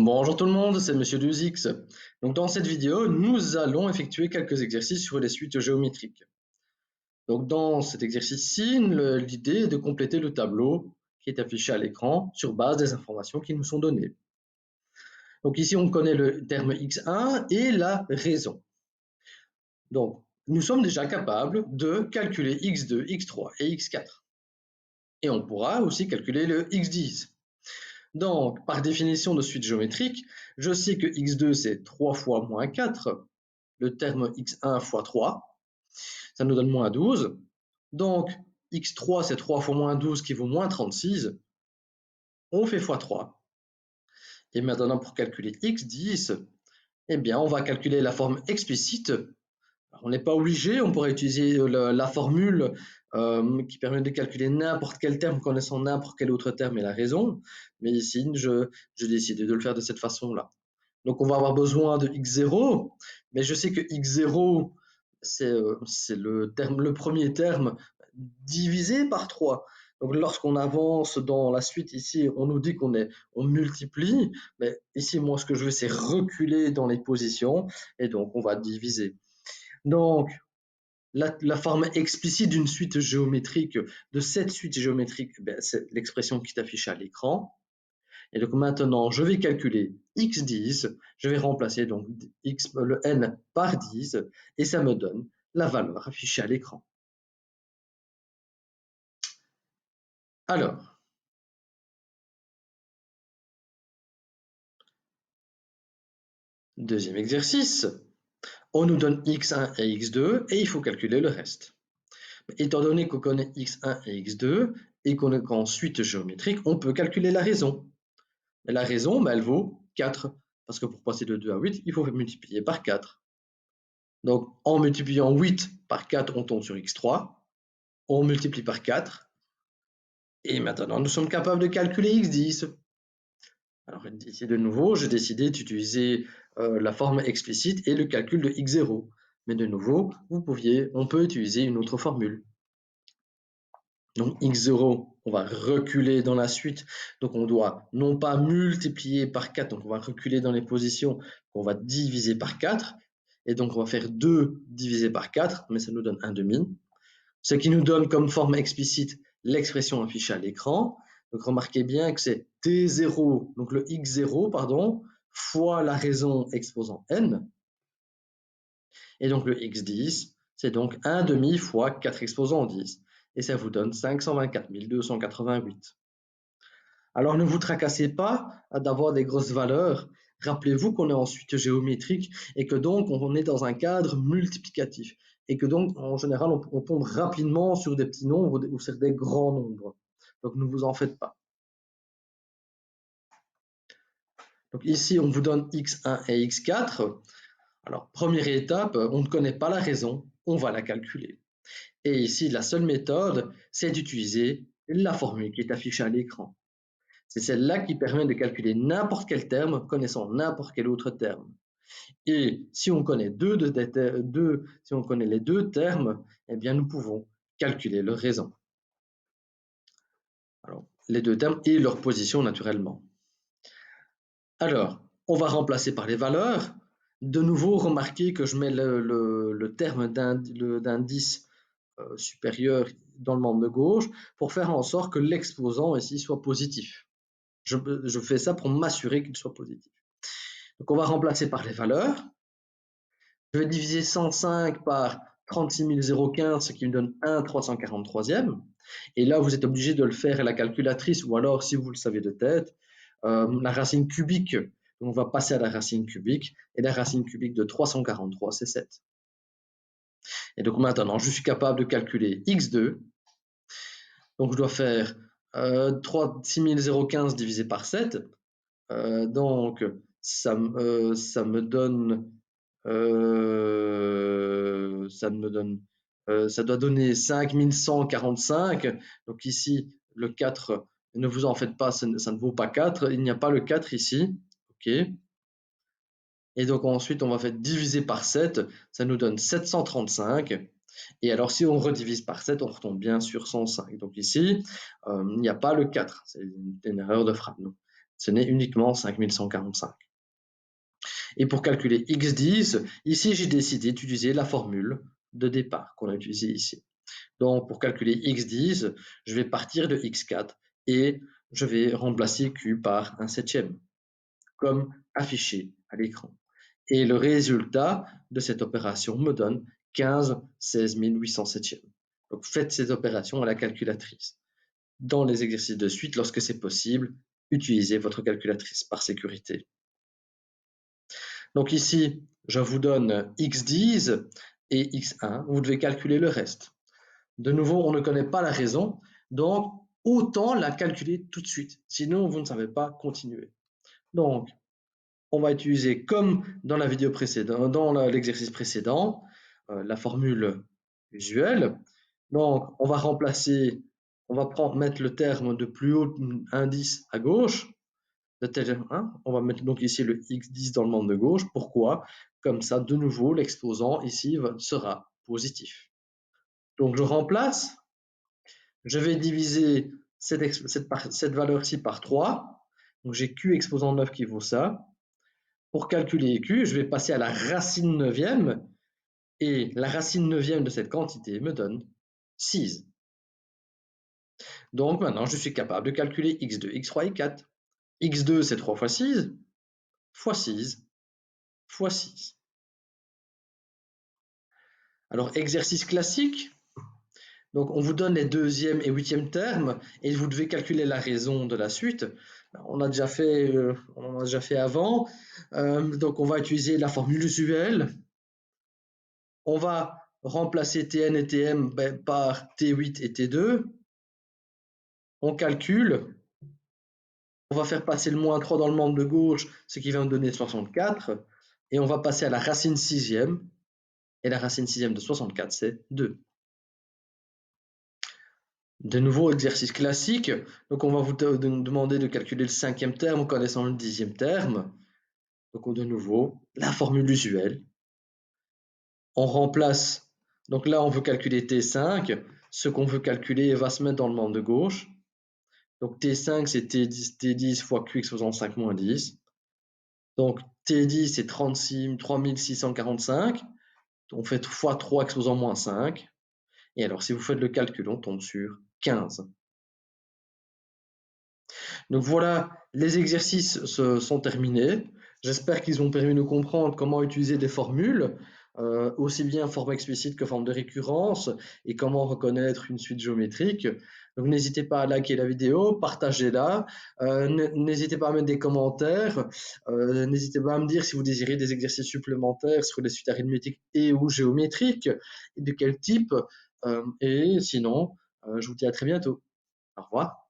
Bonjour tout le monde, c'est Monsieur 2X. Donc dans cette vidéo, nous allons effectuer quelques exercices sur les suites géométriques. Donc dans cet exercice-ci, l'idée est de compléter le tableau qui est affiché à l'écran sur base des informations qui nous sont données. Donc ici, on connaît le terme x1 et la raison. Donc nous sommes déjà capables de calculer x2, x3 et x4. Et on pourra aussi calculer le x10. Donc, par définition de suite géométrique, je sais que x2 c'est 3 fois moins 4, le terme x1 fois 3, ça nous donne moins 12. Donc, x3 c'est 3 fois moins 12 qui vaut moins 36, on fait fois 3. Et maintenant pour calculer x10, eh bien on va calculer la forme explicite. Alors, on n'est pas obligé, on pourrait utiliser la formule qui permet de calculer n'importe quel terme connaissant n'importe quel autre terme et la raison, mais ici je décide de le faire de cette façon-là. Donc on va avoir besoin de x0, mais je sais que x0 c'est le premier terme divisé par 3. Donc lorsqu'on avance dans la suite ici, on nous dit on multiplie, mais ici moi ce que je veux c'est reculer dans les positions et donc on va diviser. Donc, la forme explicite d'une suite géométrique, de cette suite géométrique, c'est l'expression qui est affichée à l'écran. Et donc maintenant, je vais calculer x10, je vais remplacer donc le n par 10, et ça me donne la valeur affichée à l'écran. Alors, deuxième exercice, on nous donne x1 et x2, et il faut calculer le reste. Étant donné qu'on connaît x1 et x2, et qu'on est en suite géométrique, on peut calculer la raison. Mais la raison, elle vaut 4, parce que pour passer de 2 à 8, il faut multiplier par 4. Donc, en multipliant 8 par 4, on tombe sur x3, on multiplie par 4, et maintenant, nous sommes capables de calculer x10. Alors, ici, de nouveau, j'ai décidé d'utiliser la forme explicite et le calcul de x0. Mais de nouveau, on peut utiliser une autre formule. Donc x0, on va reculer dans la suite. Donc on doit non pas multiplier par 4, donc on va reculer dans les positions, on va diviser par 4. Et donc on va faire 2 divisé par 4, mais ça nous donne 1/2. Ce qui nous donne comme forme explicite l'expression affichée à l'écran. Donc remarquez bien que c'est t0, donc le x0, pardon, fois la raison exposant n. Et donc le x10, c'est donc 1/2 fois 4 exposant 10. Et ça vous donne 524 288. Alors ne vous tracassez pas d'avoir des grosses valeurs. Rappelez-vous qu'on est en suite géométrique et que donc on est dans un cadre multiplicatif. Et que donc en général on tombe rapidement sur des petits nombres ou sur des grands nombres. Donc ne vous en faites pas. Donc ici on vous donne x1 et x4. Alors première étape, on ne connaît pas la raison, on va la calculer. Et ici, la seule méthode, c'est d'utiliser la formule qui est affichée à l'écran. C'est celle-là qui permet de calculer n'importe quel terme connaissant n'importe quel autre terme. Et si on connaît si on connaît les deux termes, eh bien nous pouvons calculer leur raison. Alors, les deux termes et leur position naturellement. Alors, on va remplacer par les valeurs. De nouveau, remarquez que je mets le terme d'indice supérieur dans le membre de gauche pour faire en sorte que l'exposant ici soit positif. Je fais ça pour m'assurer qu'il soit positif. Donc on va remplacer par les valeurs. Je vais diviser 105 par 36 015, ce qui me donne 1 343e. Et là, vous êtes obligé de le faire à la calculatrice, ou alors, si vous le savez de tête, la racine cubique. Donc on va passer à la racine cubique, et la racine cubique de 343, c'est 7. Et donc maintenant, je suis capable de calculer x2. Donc je dois faire 6015 divisé par 7. Donc ça me donne ça doit donner 5145. Donc ici, le 4, ne vous en faites pas, ça ne vaut pas 4. Il n'y a pas le 4 ici. OK. Et donc ensuite, on va faire diviser par 7. Ça nous donne 735. Et alors, si on redivise par 7, on retombe bien sur 105. Donc ici, il n'y a pas le 4. C'est une erreur de frappe. Ce n'est uniquement 5145. Et pour calculer x10, ici j'ai décidé d'utiliser la formule de départ qu'on a utilisée ici. Donc pour calculer x10, je vais partir de x4 et je vais remplacer q par un septième, comme affiché à l'écran. Et le résultat de cette opération me donne 15 16 807. Donc faites cette opération à la calculatrice. Dans les exercices de suite, lorsque c'est possible, utilisez votre calculatrice par sécurité. Donc ici, je vous donne x10 et x1. Vous devez calculer le reste. De nouveau, on ne connaît pas la raison, donc autant la calculer tout de suite. Sinon, vous ne savez pas continuer. Donc, on va utiliser, comme dans la vidéo précédente, dans l'exercice précédent, la formule usuelle. Donc, on va remplacer, on va mettre le terme de plus haut indice à gauche. On va mettre donc ici le x10 dans le membre de gauche. Pourquoi? Comme ça, de nouveau, l'exposant ici sera positif. Donc, je remplace. Je vais diviser cette valeur-ci par 3. Donc, j'ai q exposant 9 qui vaut ça. Pour calculer q, je vais passer à la racine neuvième. Et la racine neuvième de cette quantité me donne 6. Donc maintenant, je suis capable de calculer x2, x3 et 4. x2, c'est 3 fois 6, fois 6, fois 6. Alors, exercice classique. Donc, on vous donne les deuxième et huitième termes et vous devez calculer la raison de la suite. On a déjà fait avant. Donc, on va utiliser la formule usuelle. On va remplacer Tn et Tm par T8 et T2. On calcule. On va faire passer le moins 3 dans le membre de gauche, ce qui va me donner 64. Et on va passer à la racine sixième. Et la racine sixième de 64, c'est 2. De nouveau, exercice classique. Donc, on va vous demander de calculer le cinquième terme en connaissant le dixième terme. Donc, de nouveau, la formule usuelle. On remplace. Donc là, on veut calculer T5. Ce qu'on veut calculer va se mettre dans le membre de gauche. Donc, T5, c'est T10 fois Q exposant 5 moins 10. Donc, T10, c'est 3645. On fait fois 3 exposant moins 5. Et alors, si vous faites le calcul, on tombe sur 15. Donc voilà, les exercices sont terminés. J'espère qu'ils ont permis de comprendre comment utiliser des formules, aussi bien forme explicite que forme de récurrence, et comment reconnaître une suite géométrique. Donc n'hésitez pas à liker la vidéo, partagez-la, n'hésitez pas à mettre des commentaires, n'hésitez pas à me dire si vous désirez des exercices supplémentaires sur les suites arithmétiques et ou géométriques, et de quel type. Et sinon, je vous dis à très bientôt. Au revoir.